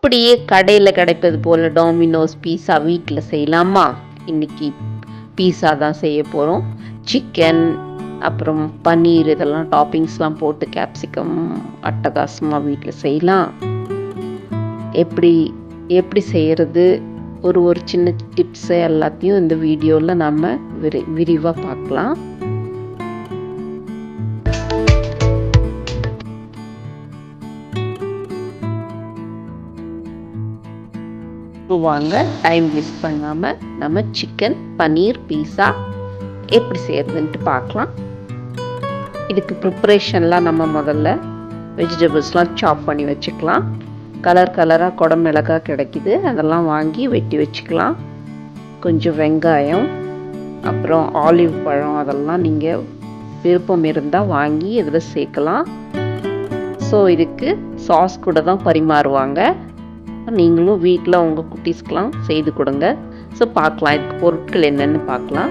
அப்படியே கடையில் கிடைப்பது போல் டாமினோஸ் பீஸா வீட்டில் செய்யலாமா? இன்றைக்கி பீஸா தான் செய்ய போகிறோம். சிக்கன் அப்புறம் பன்னீர் இதெல்லாம் டாப்பிங்ஸ்லாம் போட்டு கேப்சிகம் அட்டகாசமாக வீட்டில் செய்யலாம். எப்படி எப்படி செய்கிறது, ஒரு சின்ன டிப்ஸு எல்லாத்தையும் இந்த வீடியோவில் நம்ம விரிவாக பார்க்கலாம். வாங்க டைம் வேஸ்ட் பண்ணாமல் நம்ம சிக்கன் பன்னீர் பீஸா எப்படி செய்யறதுன்ட்டு பார்க்கலாம். இதுக்கு ப்ரிப்பரேஷன்லாம் நம்ம முதல்ல வெஜிடபிள்ஸ்லாம் சாப் பண்ணி வச்சுக்கலாம். கலராக குடமிளகாய் கிடைக்கிது, அதெல்லாம் வாங்கி வெட்டி வச்சுக்கலாம். கொஞ்சம் வெங்காயம், அப்புறம் ஆலிவ் பழம், அதெல்லாம் நீங்கள் விருப்பம் இருந்தால் வாங்கி இதில் சேர்க்கலாம். ஸோ இதுக்கு சாஸ் கூட தான் பரிமாறுவாங்க. நீங்களும் வீட்டில் உங்கள் குட்டீஸ்க்கெலாம் செய்து கொடுங்க. ஸோ பார்க்கலாம், இதுக்கு பொருட்கள் என்னென்னு பார்க்கலாம்.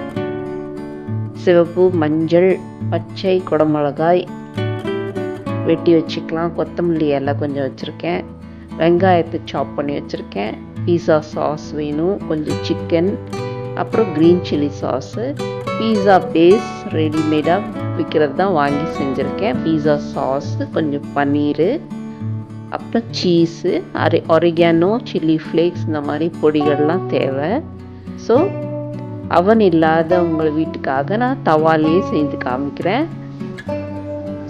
சிவப்பு, மஞ்சள், பச்சை குடமிளகாய் வெட்டி வச்சுக்கலாம். கொத்தமல்லி இலை கொஞ்சம் வச்சுருக்கேன். வெங்காயத்தை சாப் பண்ணி வச்சுருக்கேன். பீஸா சாஸ் வேணும், கொஞ்சம் சிக்கன், அப்புறம் green chilli sauce, pizza base ரெடிமேடாக விற்கிறது தான் வாங்கி செஞ்சுருக்கேன். பீஸா சாஸு, கொஞ்சம் பன்னீர், அப்புறம் சீஸு, ஒரிகானோ, சில்லி ஃப்ளேக்ஸ், இந்த மாதிரி பொடிகள்லாம் தேவை. ஸோ அவன் இல்லாத உங்கள் வீட்டுக்காக நான் தவாலேயே செஞ்சு காமிக்கிறேன்.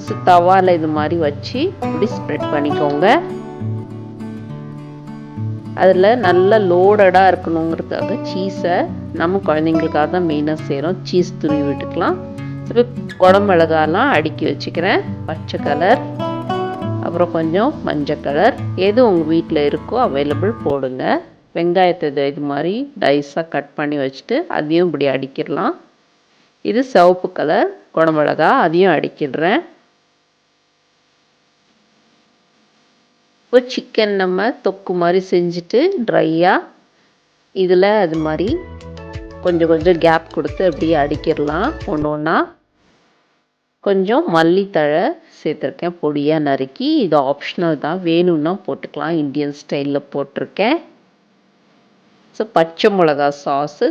ஸோ தவாவில் இது மாதிரி வச்சு இப்படி ஸ்ப்ரெட் பண்ணிக்கோங்க. அதில் நல்லா லோடடாக இருக்கணுங்கிறதுக்காக சீஸை நம்ம குழந்தைங்களுக்காக தான் மெயினாக செய்கிறோம். சீஸ் துருவி விட்டுக்கலாம். இப்போ குடமிளகாலாம் அடுக்கி வச்சுக்கிறேன். பச்சை கலர், அப்புறம் கொஞ்சம் மஞ்சள் கலர், எது உங்கள் வீட்டில் இருக்கோ அவைலபிள் போடுங்க. வெங்காயத்தை இது மாதிரி டைஸாக கட் பண்ணி வச்சுட்டு அதையும் இப்படி அடிக்கிடலாம். இது சிவப்பு கலர் குடமிளகா, அதையும் அடிக்கிடுறேன். இப்போ சிக்கன் நம்ம தொக்கு மாதிரி செஞ்சுட்டு ட்ரையாக இதில் அது மாதிரி கொஞ்சம் கேப் கொடுத்து அப்படியே அடிக்கிடலாம் ஒன்று ஒன்றா. கொஞ்சம் மல்லித்தழை சேர்த்துருக்கேன் பொடியாக நறுக்கி. இது ஆப்ஷனல் தான், வேணும்னா போட்டுக்கலாம். இந்தியன் ஸ்டைலில் போட்டிருக்கேன். ஸோ பச்சை மிளகா சாஸு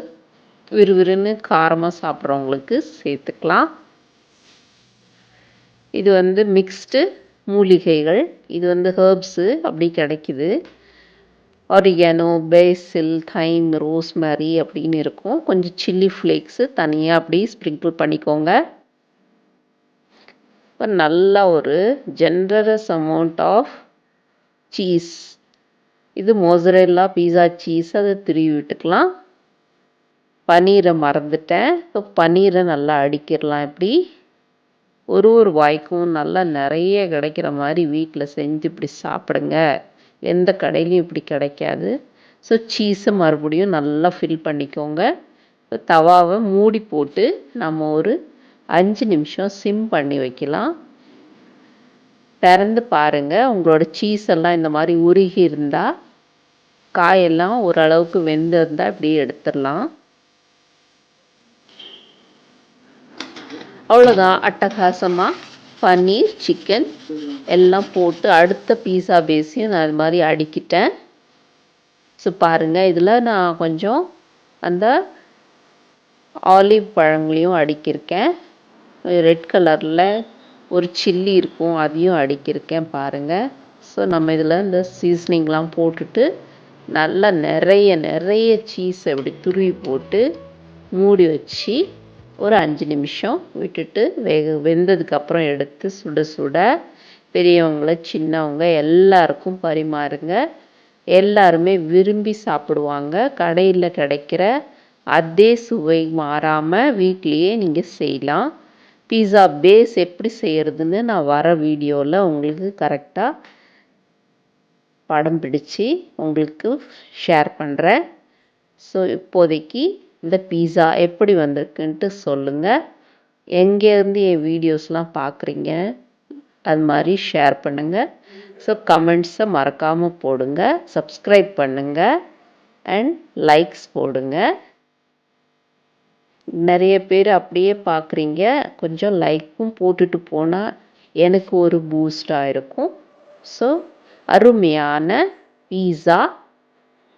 விறுவிறுன்னு காரமாக சாப்பிட்றவங்களுக்கு சேர்த்துக்கலாம். இது மிக்ஸ்டு மூலிகைகள், இது ஹெர்ப்ஸு அப்படி கிடைக்குது. ஒரிகானோ, பேசில், தைம், ரோஸ்மேரி அப்படின்னு இருக்கும். கொஞ்சம் சில்லி ஃப்ளேக்ஸு தனியாக அப்படி ஸ்ப்ரிங்கிள் பண்ணிக்கோங்க. இப்போ நல்லா ஒரு ஜென்ரஸ் அமௌண்ட் ஆஃப் சீஸ், இது மொசரெல்லா பீஸா சீஸ், அதை திருவி விட்டுக்கலாம். பன்னீரை மறந்துட்டேன். இப்போ பன்னீரை நல்லா அடிக்கிடலாம். இப்படி ஒரு வாய்க்கும் நல்லா நிறைய கிடைக்கிற மாதிரி வீட்டில் செஞ்சு இப்படி சாப்பிடுங்க. எந்த கடையிலையும் இப்படி கிடைக்காது. ஸோ சீஸை மறுபடியும் நல்லா ஃபில் பண்ணிக்கோங்க. தவாவை மூடி போட்டு நம்ம ஒரு 5 நிமிஷம் சிம் பண்ணி வைக்கலாம். திறந்து பாருங்கள். உங்களோட சீஸ் எல்லாம் இந்த மாதிரி உருகி இருந்தால், காயெல்லாம் ஓரளவுக்கு வெந்து இருந்தால் இப்படி எடுத்துடலாம். அவ்வளோதான், அட்டகாசமாக பன்னீர், சிக்கன் எல்லாம் போட்டு அடுத்த பீஸா பேஸையும் நான் அது மாதிரி அடிக்கிட்டேன். ஸோ பாருங்கள், இதில் நான் கொஞ்சம் அந்த ஆலிவ் பழங்களையும் அடிக்கியிருக்கேன். ரெட் கலரில் ஒரு சில்லி இருக்கும், அதையும் அடிக்கியிருக்கேன் பாருங்கள். ஸோ நம்ம இதில் இந்த சீஸ்னிங்லாம் போட்டுட்டு நல்லா நிறைய சீஸ் அப்படி துருவி போட்டு மூடி வச்சு ஒரு 5 நிமிஷம் விட்டுட்டு வெந்ததுக்கப்புறம் எடுத்து சுட சுட பெரியவங்கள சின்னவங்க எல்லாருக்கும் பரிமாறுங்க. எல்லாருமே விரும்பி சாப்பிடுவாங்க. கடையில் கிடைக்கிற அதே சுவை மாறாமல் வீட்லேயே நீங்கள் செய்யலாம். பீஸா பேஸ் எப்படி செய்கிறதுன்னு நான் வர வீடியோவில் உங்களுக்கு கரெக்டாக படம் பிடிச்சி உங்களுக்கு ஷேர் பண்ணுறேன். ஸோ இப்போதைக்கு இந்த பீஸா எப்படி வந்திருக்குன்ட்டு சொல்லுங்கள். எங்கேருந்து என் வீடியோஸ்லாம் பார்க்குறீங்க அது மாதிரி ஷேர் பண்ணுங்கள். ஸோ கமெண்ட்ஸை மறக்காமல் போடுங்க, சப்ஸ்கிரைப் பண்ணுங்கள் அண்ட் லைக்ஸ் போடுங்க. நிறைய பேர் அப்படியே பார்க்குறீங்க, கொஞ்சம் லைக்கும் போட்டுட்டு போனால் எனக்கு ஒரு பூஸ்டாக இருக்கும். ஸோ அருமையான பீஸா,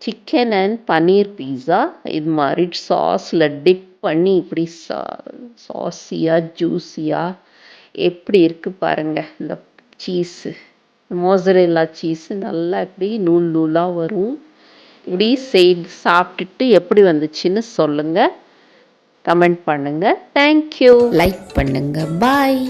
சிக்கன் அண்ட் பன்னீர் பீஸா. இது மாதிரி சாஸில் டிப் பண்ணி இப்படி சாஸியாக ஜூஸியாக எப்படி இருக்குது பாருங்கள். இந்த சீஸு மோசரெல்லா சீஸு நல்லா இப்படி நூல் நூலாக வரும். இப்படி சாப்பிட்டுட்டு எப்படி வந்துச்சுன்னு சொல்லுங்கள், கமெண்ட் பண்ணுங்கள். தேங்க்யூ. லைக் பண்ணுங்க. பாய்.